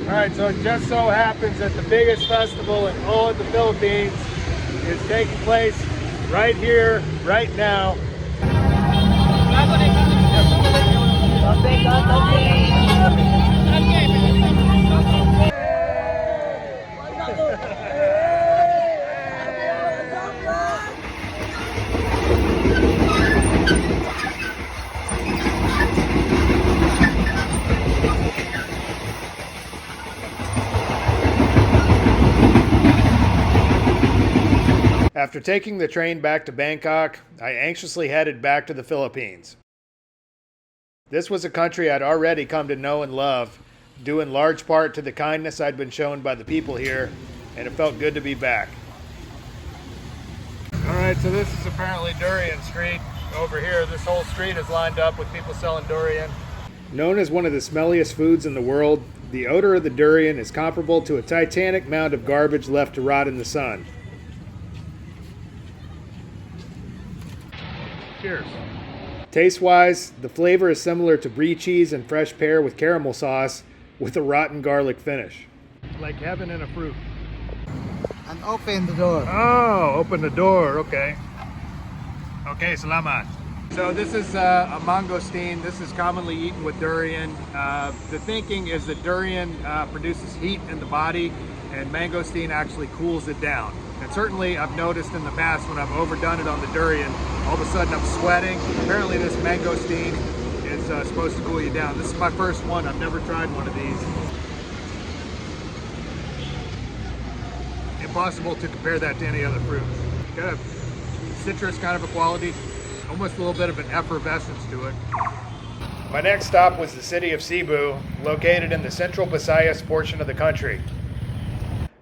Alright, so it just so happens that the biggest festival in all of the Philippines is taking place right here, right now. After taking the train back to Bangkok, I anxiously headed back to the Philippines. This was a country I'd already come to know and love, due in large part to the kindness I'd been shown by the people here, and it felt good to be back. Alright, so this is apparently Durian Street. Over here, this whole street is lined up with people selling durian. Known as one of the smelliest foods in the world, the odor of the durian is comparable to a titanic mound of garbage left to rot in the sun. Cheers. Taste-wise, the flavor is similar to brie cheese and fresh pear with caramel sauce with a rotten garlic finish. Like heaven in a fruit. And open the door. Oh, open the door, okay. Okay, salamat. So this is a mangosteen. This is commonly eaten with durian. The thinking is that durian produces heat in the body and mangosteen actually cools it down. And certainly I've noticed in the past when I've overdone it on the durian, all of a sudden I'm sweating. Apparently this mangosteen is supposed to cool you down. This is my first one. I've never tried one of these. Impossible to compare that to any other fruit. Got a citrus kind of a quality, almost a little bit of an effervescence to it. My next stop was the city of Cebu, located in the central Visayas portion of the country.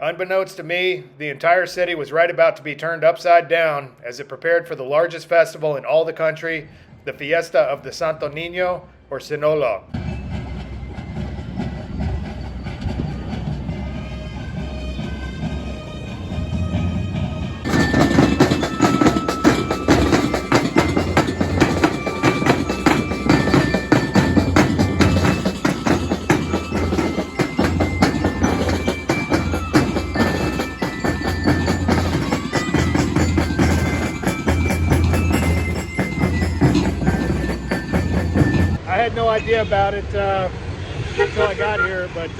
Unbeknownst to me, the entire city was right about to be turned upside down as it prepared for the largest festival in all the country, the fiesta of the Santo Nino, or Sinulog. I had no idea about it until I got here, but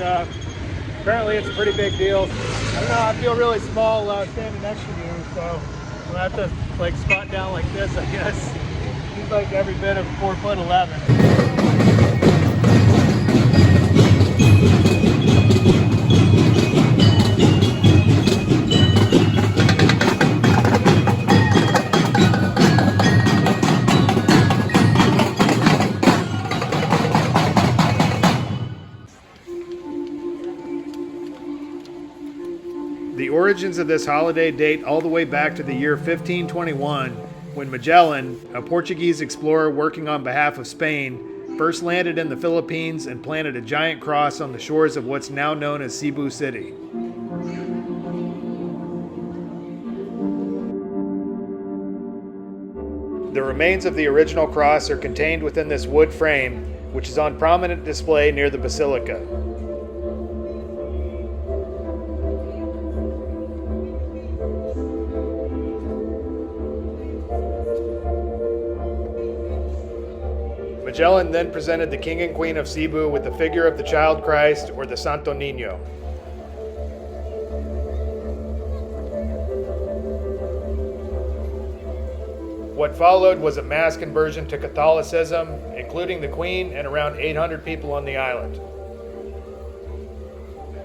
apparently it's a pretty big deal. I don't know, I feel really small standing next to you, so I have to like squat down like this, I guess. He's like every bit of 4'11". The origins of this holiday date all the way back to the year 1521, when Magellan, a Portuguese explorer working on behalf of Spain, first landed in the Philippines and planted a giant cross on the shores of what's now known as Cebu City. The remains of the original cross are contained within this wood frame, which is on prominent display near the basilica. Magellan then presented the King and Queen of Cebu with the figure of the Child Christ, or the Santo Nino. What followed was a mass conversion to Catholicism, including the Queen and around 800 people on the island.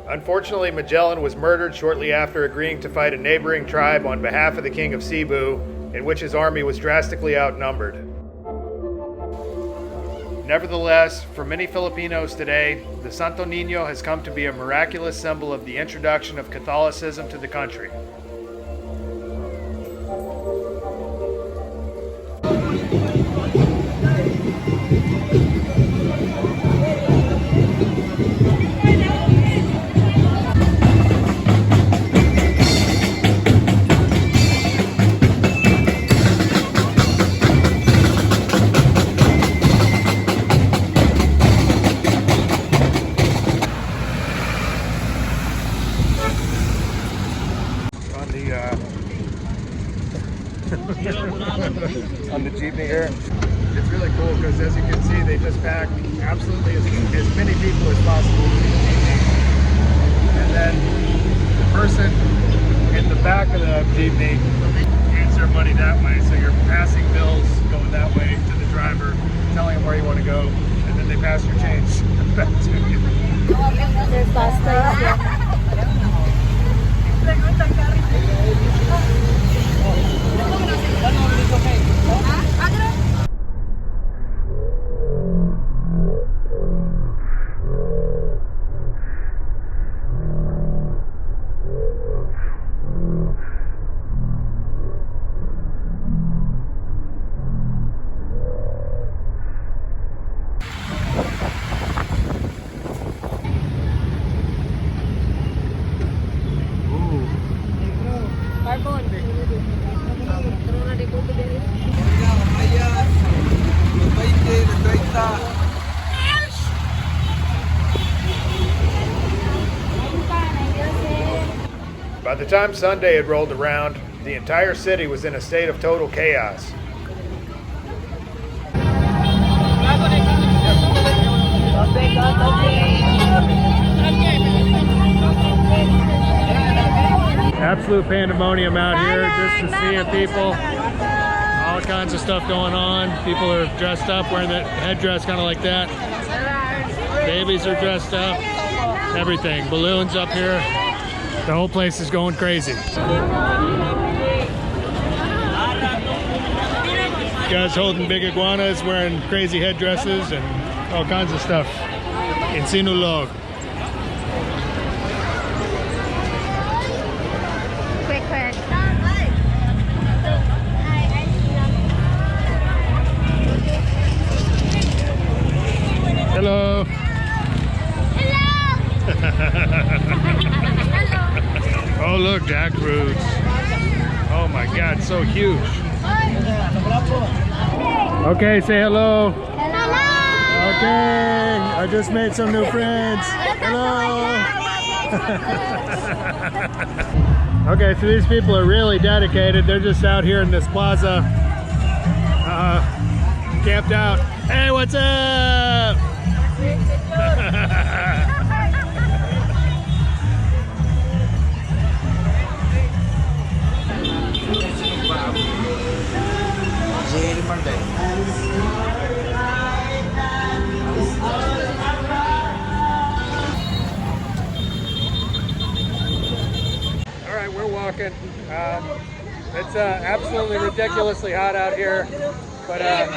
Unfortunately, Magellan was murdered shortly after agreeing to fight a neighboring tribe on behalf of the King of Cebu, in which his army was drastically outnumbered. Nevertheless, for many Filipinos today, the Santo Nino has come to be a miraculous symbol of the introduction of Catholicism to the country. on the jeepney here. It's really cool because, as you can see, they just pack absolutely as many people as possible in the jeepney. And then the person in the back of the jeepney hands their money that way. So you're passing bills going that way to the driver, telling them where you want to go, and then they pass your change back to you. There's pasta here. By the time Sunday had rolled around, the entire city was in a state of total chaos. Absolute pandemonium out here, just to see people. All kinds of stuff going on. People are dressed up, wearing that headdress kind of like that. Babies are dressed up. Everything. Balloons up here. The whole place is going crazy. Guys holding big iguanas, wearing crazy headdresses and all kinds of stuff in Sinulog. Quick. Hello. Oh look, jackfruits. Oh my God, so huge. Okay, say hello. Hello. Okay, I just made some new friends. Hello. Okay, so these people are really dedicated. They're just out here in this plaza, camped out. Hey, what's up? All right, we're walking. It's absolutely ridiculously hot out here, but hey,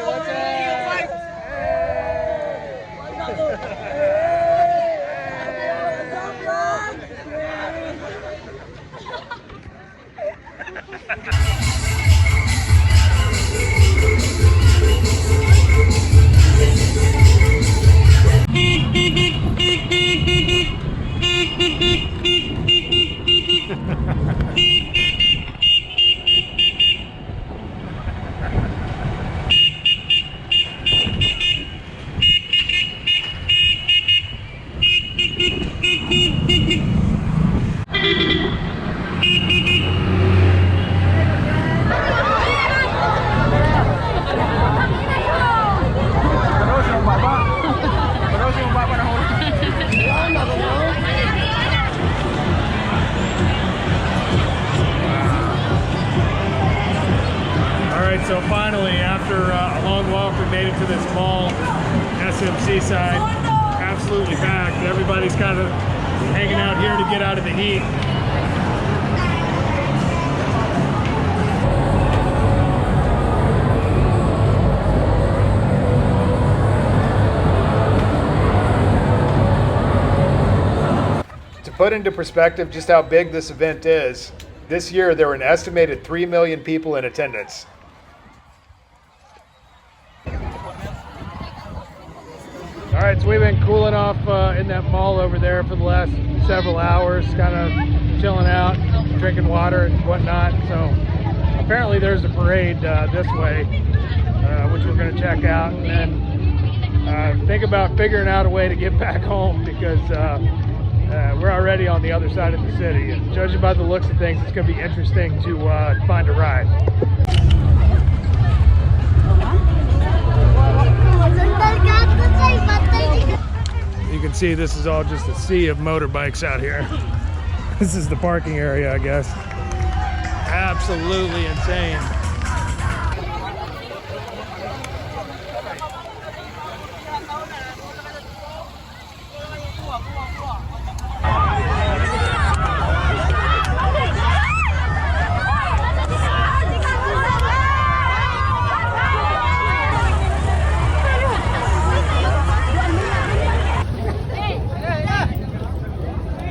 what's up? So finally, after a long walk, we made it to this mall, SMC side, absolutely packed. Everybody's kind of hanging out here to get out of the heat. To put into perspective just how big this event is, this year there were an estimated 3 million people in attendance. All right, so we've been cooling off in that mall over there for the last several hours, kind of chilling out, drinking water and whatnot. So apparently there's a parade this way, which we're going to check out, and then think about figuring out a way to get back home because we're already on the other side of the city. And judging by the looks of things, it's going to be interesting to find a ride. You can see this is all just a sea of motorbikes out here. This is the parking area, I guess. Absolutely insane.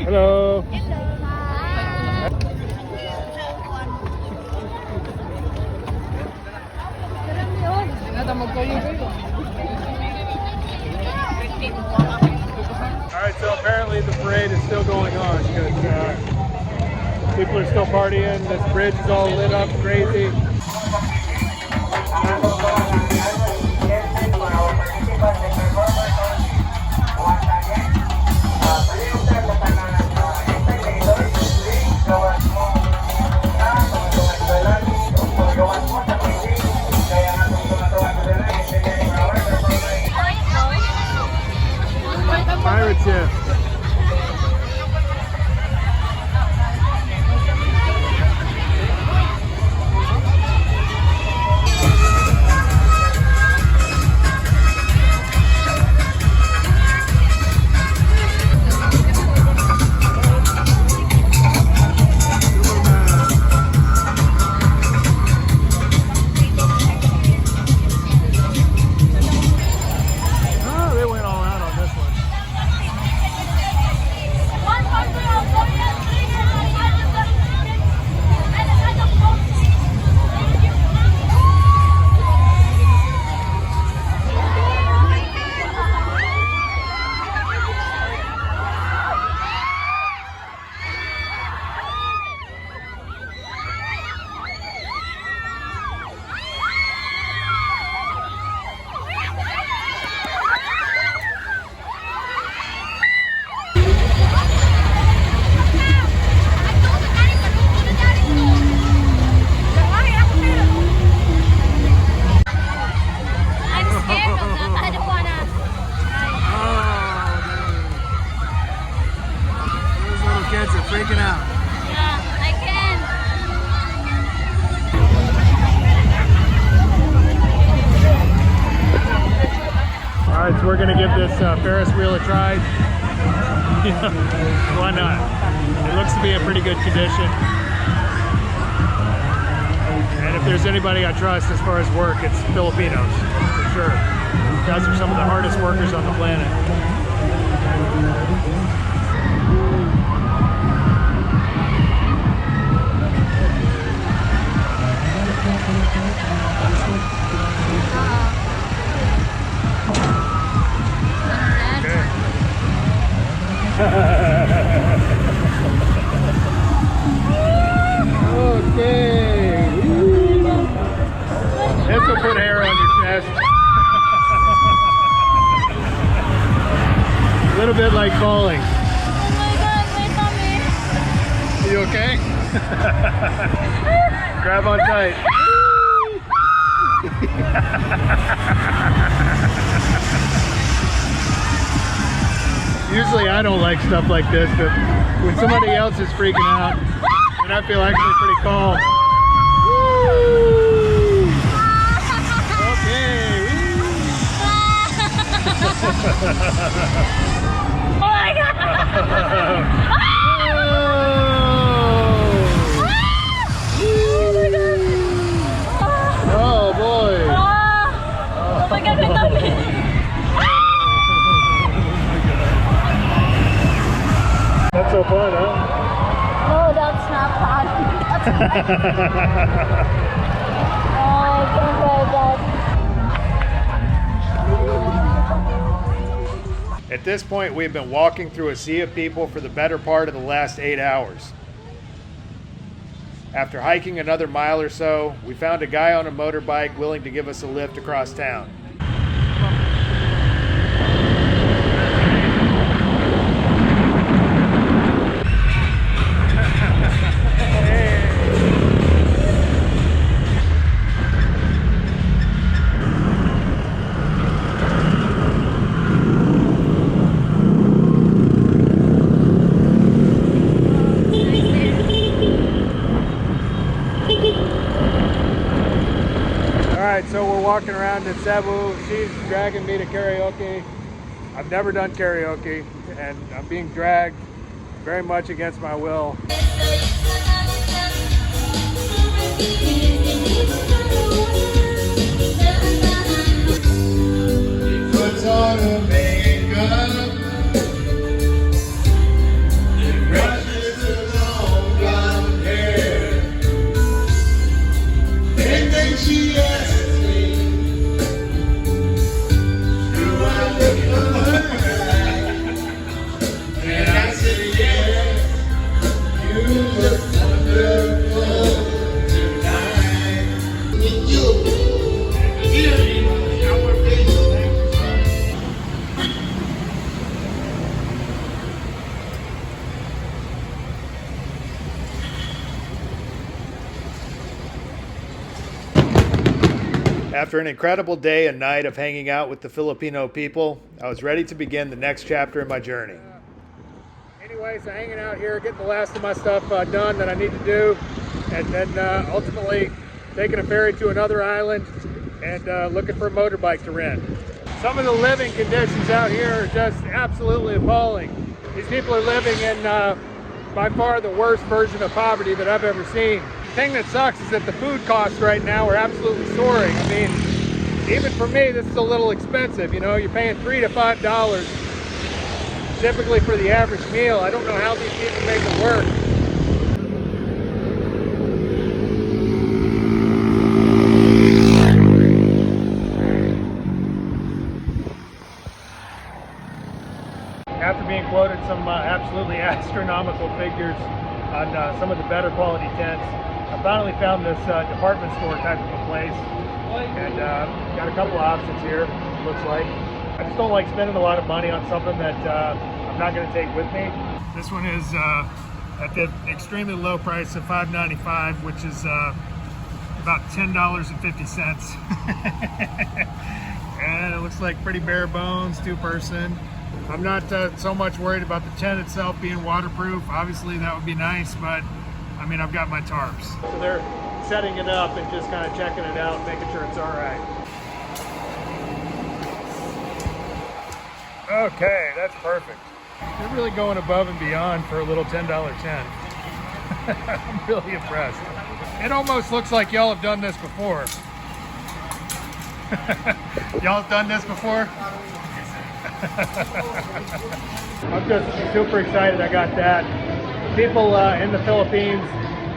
Hello. Alright, so apparently the parade is still going on because people are still partying. This bridge is all lit up crazy. Pirate ship. Oh, they went all out on this one. Freaking out. Yeah, I can. All right, so we're gonna give this Ferris wheel a try. Why not? It looks to be in pretty good condition. And if there's anybody I trust as far as work, it's Filipinos, for sure. You guys are some of the hardest workers on the planet. Okay. This will put hair on your chest. A little bit like falling. Oh my god, my tummy. You okay? Grab on tight. Usually I don't like stuff like this, but when somebody else is freaking out, then I feel actually pretty calm. Woo! Okay. Oh my god! Oh boy! Oh my god, my tummy! That's so fun, huh? No, that's not fun. Oh, I can't play that. At this point, we've been walking through a sea of people for the better part of the last 8 hours. After hiking another mile or so, we found a guy on a motorbike willing to give us a lift across town. walking around in Cebu. She's dragging me to karaoke. I've never done karaoke, and I'm being dragged very much against my will. He puts on a makeup. He brushes her long blonde hair. And then she asks me, do I look alright? And I said, yes, you look wonderful tonight. With you, hearing our faces. After an incredible day and night of hanging out with the Filipino people, I was ready to begin the next chapter in my journey. Anyways, I'm hanging out here, getting the last of my stuff done that I need to do, and then ultimately taking a ferry to another island and looking for a motorbike to rent. Some of the living conditions out here are just absolutely appalling. These people are living in by far the worst version of poverty that I've ever seen. The thing that sucks is that the food costs right now are absolutely soaring. I mean, even for me, this is a little expensive. You know, you're paying $3 to $5 typically for the average meal. I don't know how these people make it work. After being quoted some absolutely astronomical figures on some of the better quality tents, I finally found this department store type of a place, and got a couple of options here, it looks like. I just don't like spending a lot of money on something that I'm not going to take with me. This one is at the extremely low price of $5.95, which is about $10.50. And it looks like pretty bare bones, two-person. I'm not so much worried about the tent itself being waterproof. Obviously that would be nice, but I mean, I've got my tarps. So they're setting it up and just kind of checking it out, making sure it's all right. Okay, that's perfect. They're really going above and beyond for a little $10 tent. I'm really impressed. It almost looks like y'all have done this before. Y'all have done this before? I'm just super excited I got that. People in the Philippines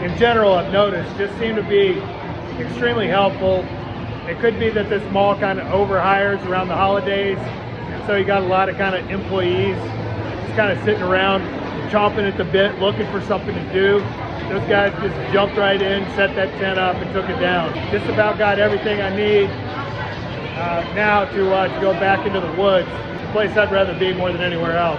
in general, I've noticed, just seem to be extremely helpful. It could be that this mall kind of overhires around the holidays, and so you got a lot of kind of employees just kind of sitting around chomping at the bit looking for something to do. Those guys just jumped right in, set that tent up, and took it down. Just about got everything I need now to go back into the woods. The place I'd rather be more than anywhere else.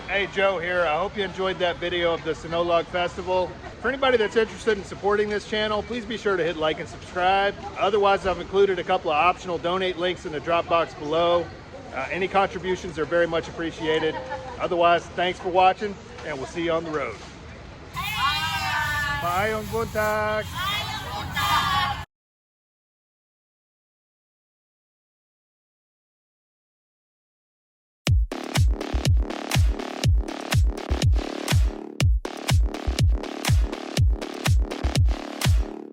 Hey, Joe here. I hope you enjoyed that video of the Sinulog Festival. For anybody that's interested in supporting this channel, please be sure to hit like and subscribe. Otherwise, I've included a couple of optional donate links in the drop box below. Any contributions are very much appreciated. Otherwise, thanks for watching, and we'll see you on the road. Bye. Maayong buntag.